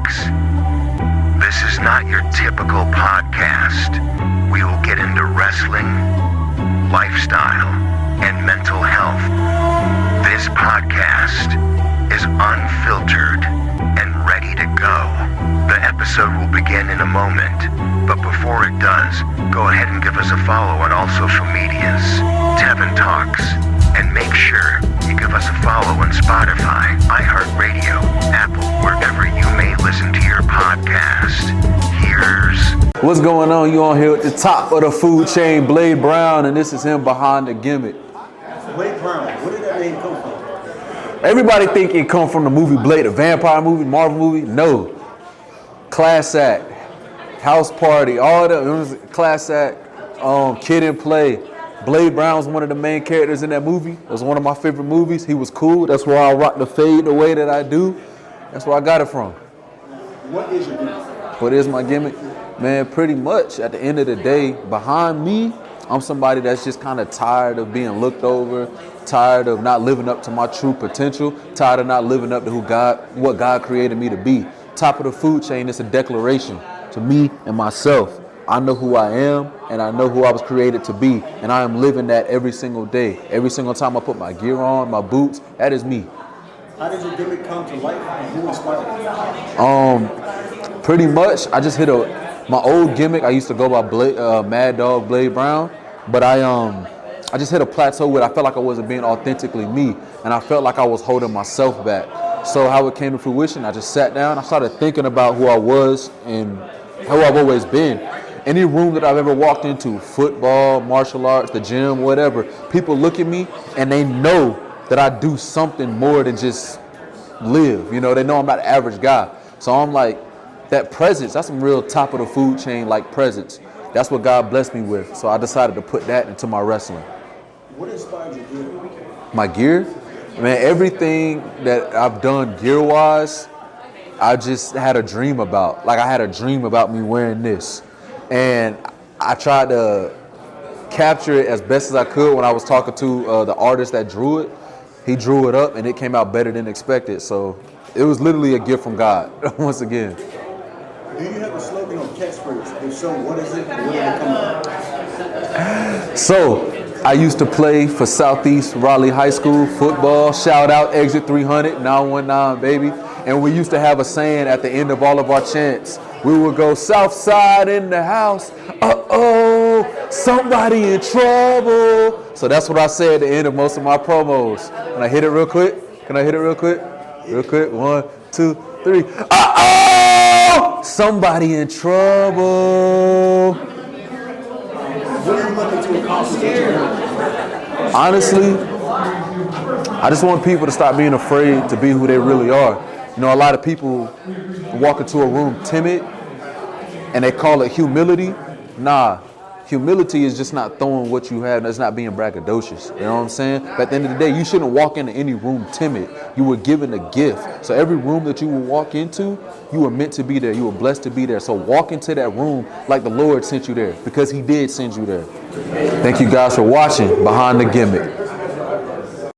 Talks. This is not your typical podcast. We will get into wrestling, lifestyle, and mental health. This podcast is unfiltered and ready to go. The episode will begin in a moment, but before it does, go ahead and give us a follow on all social medias, Tevin Talks, and make sure you give us a follow on Spotify, iHeartRadio, Apple, wherever you may listen to your podcast. What's going on? You on here at the top of the food chain, Blade Brown, and this is him behind the gimmick. Blade Brown, where did that name come from? Everybody think it come from the movie Blade, a vampire movie, Marvel movie. No. Class act, house party, all that. It was class act, Kid and Play. Blade Brown was one of the main characters in that movie. It was one of my favorite movies. He was cool. That's why I rock the fade the way that I do. That's where I got it from. What is your gimmick? What is my gimmick? Man, pretty much at the end of the day, behind me, I'm somebody that's just kind of tired of being looked over, tired of not living up to my true potential, tired of not living up to what God created me to be. Top of the food chain is a declaration to me and myself. I know who I am, and I know who I was created to be, and I am living that every single day. Every single time I put my gear on, my boots, that is me. How did your gimmick come to life, and who inspired you? Pretty much, I just hit my old gimmick. I used to go by Mad Dog Blade Brown, but I just hit a plateau where I felt like I wasn't being authentically me, and I felt like I was holding myself back. So how it came to fruition, I just sat down, I started thinking about who I was and who I've always been. Any room that I've ever walked into, football, martial arts, the gym, whatever, people look at me and they know that I do something more than just live. You know, they know I'm not an average guy. So I'm like, that presence, that's some real top of the food chain like presence. That's what God blessed me with. So I decided to put that into my wrestling. What inspired your gear? My gear? Man, everything that I've done gear-wise, I just had a dream about. Like I had a dream about me wearing this. And I tried to capture it as best as I could when I was talking to the artist that drew it. He drew it up and it came out better than expected. So it was literally a gift from God, once again. Do you have a slogan or catchphrase? If so, what is it and where did it come from? So I used to play for Southeast Raleigh High School football. Shout out Exit 300, 919, baby. And we used to have a saying at the end of all of our chants. We would go, South Side in the house. Uh-oh, somebody in trouble. So that's what I say at the end of most of my promos. Can I hit it real quick? Real quick. 1, 2, 3. Uh-oh, somebody in trouble. What are you looking to accomplish? Honestly, I just want people to stop being afraid to be who they really are. You know, a lot of people walk into a room timid and they call it humility. Nah, humility is just not throwing what you have. That's not being braggadocious. You know what I'm saying? But at the end of the day, you shouldn't walk into any room timid. You were given a gift. So every room that you will walk into, you were meant to be there. You were blessed to be there. So walk into that room like the Lord sent you there, because he did send you there. Thank you guys for watching Behind the Gimmick.